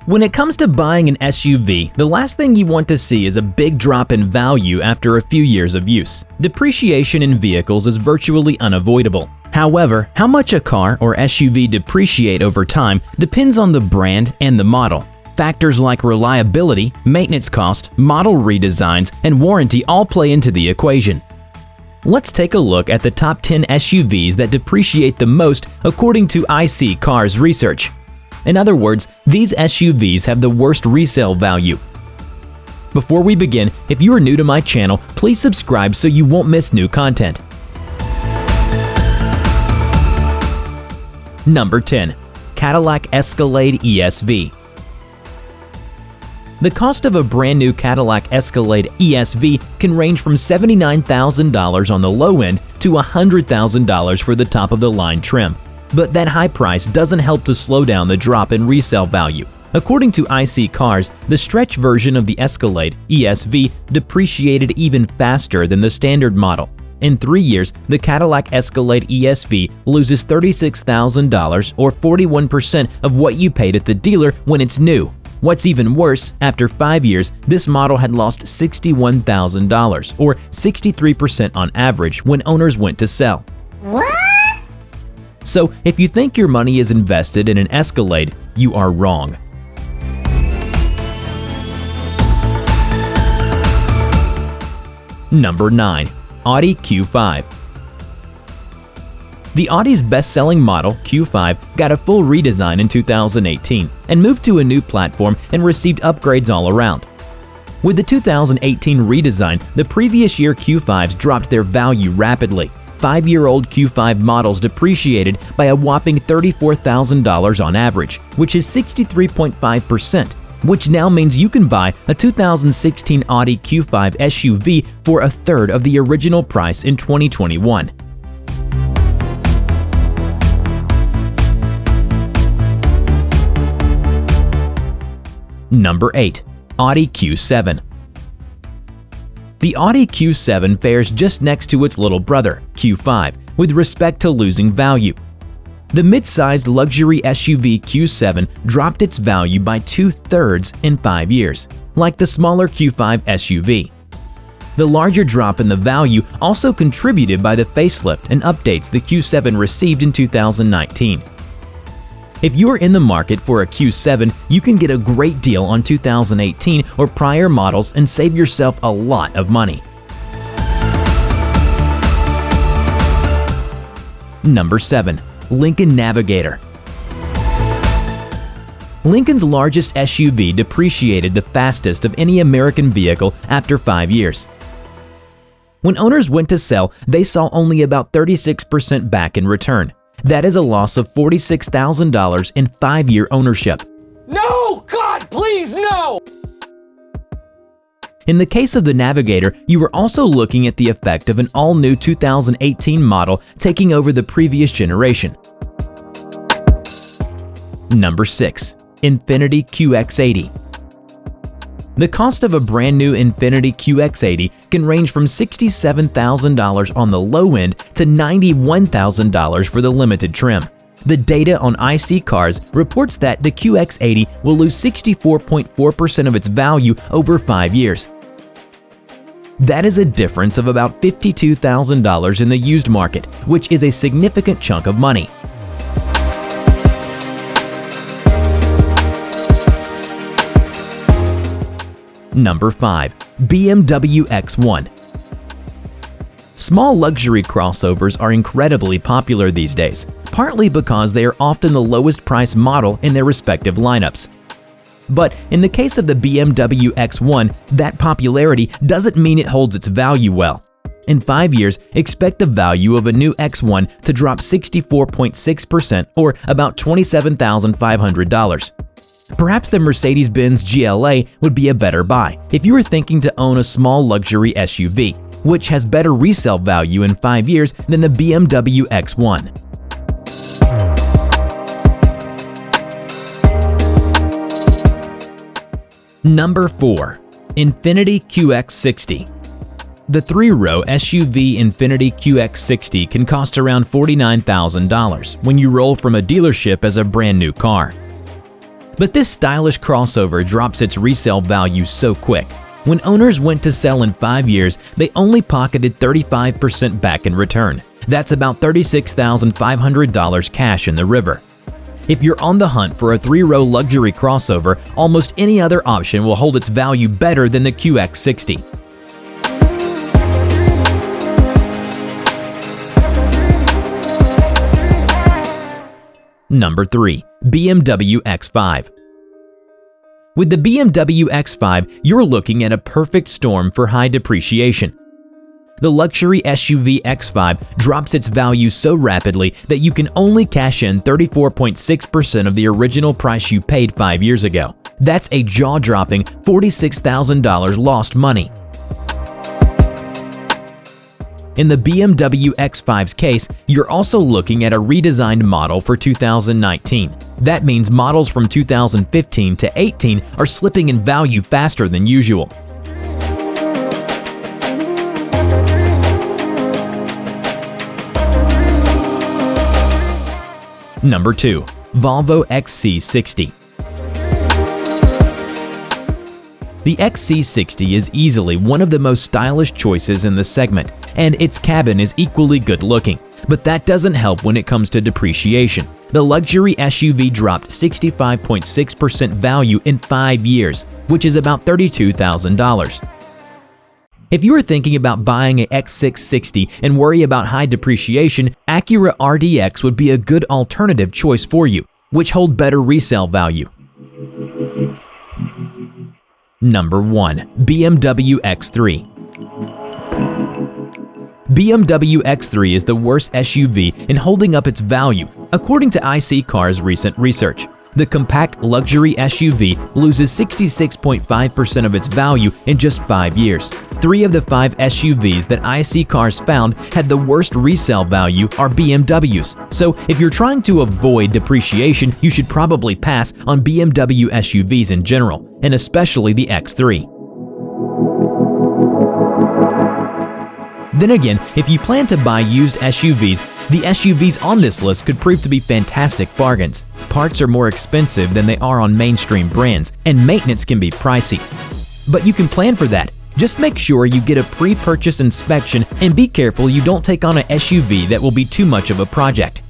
When it comes to buying an SUV, the last thing you want to see is a big drop in value after a few years of use. Depreciation in vehicles is virtually unavoidable. However, how much a car or SUV depreciate over time depends on the brand and the model. Factors like reliability, maintenance cost, model redesigns, and warranty all play into the equation. Let's take a look at the top 10 SUVs that depreciate the most according to iSeeCars research. In other words, these SUVs have the worst resale value. Before we begin, if you are new to my channel, please subscribe so you won't miss new content. Number 10. Cadillac Escalade ESV. The cost of a brand new Cadillac Escalade ESV can range from $79,000 on the low end to $100,000 for the top-of-the-line trim. But that high price doesn't help to slow down the drop in resale value. According to iSeeCars, the stretch version of the Escalade ESV depreciated even faster than the standard model. In 3 years, the Cadillac Escalade ESV loses $36,000 or 41% of what you paid at the dealer when it's new. What's even worse, after 5 years, this model had lost $61,000 or 63% on average when owners went to sell. What? So, if you think your money is invested in an Escalade, you are wrong. Number 9. Audi Q5. The Audi's best-selling model, Q5, got a full redesign in 2018 and moved to a new platform and received upgrades all around. With the 2018 redesign, the previous year Q5s dropped their value rapidly. 5-year-old Q5 models depreciated by a whopping $34,000 on average, which is 63.5%, which now means you can buy a 2016 Audi Q5 SUV for a third of the original price in 2021. Number 8. Audi Q7. The Audi Q7 fares just next to its little brother, Q5, with respect to losing value. The mid-sized luxury SUV Q7 dropped its value by 2/3 in 5 years, like the smaller Q5 SUV. The larger drop in the value also contributed by the facelift and updates the Q7 received in 2019. If you are in the market for a Q7, you can get a great deal on 2018 or prior models and save yourself a lot of money. Number 7. Lincoln Navigator. Lincoln's largest SUV depreciated the fastest of any American vehicle after 5 years. When owners went to sell, they saw only about 36% back in return. That is a loss of $46,000 in 5-year ownership. No! God, please, no! In the case of the Navigator, you are also looking at the effect of an all-new 2018 model taking over the previous generation. Number 6. Infiniti QX80. The cost of a brand new Infiniti QX80 can range from $67,000 on the low end to $91,000 for the limited trim. The data on iSeeCars reports that the QX80 will lose 64.4% of its value over 5 years. That is a difference of about $52,000 in the used market, which is a significant chunk of money. Number 5. BMW X1. Small luxury crossovers are incredibly popular these days, partly because they are often the lowest price model in their respective lineups. But in the case of the BMW X1, that popularity doesn't mean it holds its value well. In 5 years, expect the value of a new X1 to drop 64.6% or about $27,500. Perhaps the Mercedes-Benz GLA would be a better buy if you were thinking to own a small luxury SUV, which has better resale value in 5 years than the BMW X1. Number 4. Infiniti QX60. The 3-row SUV Infiniti QX60 can cost around $49,000 when you roll from a dealership as a brand new car. But this stylish crossover drops its resale value so quick. When owners went to sell in 5 years, they only pocketed 35% back in return. That's about $36,500 cash in the river. If you're on the hunt for a 3-row luxury crossover, almost any other option will hold its value better than the QX60. Number 3. BMW X5. With the BMW X5, you're looking at a perfect storm for high depreciation. The luxury SUV X5 drops its value so rapidly that you can only cash in 34.6% of the original price you paid 5 years ago. That's a jaw-dropping $46,000 lost money. In the BMW X5's case, you're also looking at a redesigned model for 2019. That means models from 2015 to 18 are slipping in value faster than usual. Number 2. Volvo XC60. The XC60 is easily one of the most stylish choices in the segment, and its cabin is equally good looking. But that doesn't help when it comes to depreciation. The luxury SUV dropped 65.6% value in 5 years, which is about $32,000. If you are thinking about buying an X660 and worry about high depreciation, Acura RDX would be a good alternative choice for you, which hold better resale value. Number 1. BMW X3. BMW X3 is the worst SUV in holding up its value, according to iSeeCars' recent research. The compact luxury SUV loses 66.5% of its value in just 5 years. 3 of the 5 SUVs that iSeeCars found had the worst resale value are BMWs. So if you're trying to avoid depreciation, you should probably pass on BMW SUVs in general, and especially the X3. Then again, if you plan to buy used SUVs, the SUVs on this list could prove to be fantastic bargains. Parts are more expensive than they are on mainstream brands, and maintenance can be pricey. But you can plan for that. Just make sure you get a pre-purchase inspection and be careful you don't take on an SUV that will be too much of a project.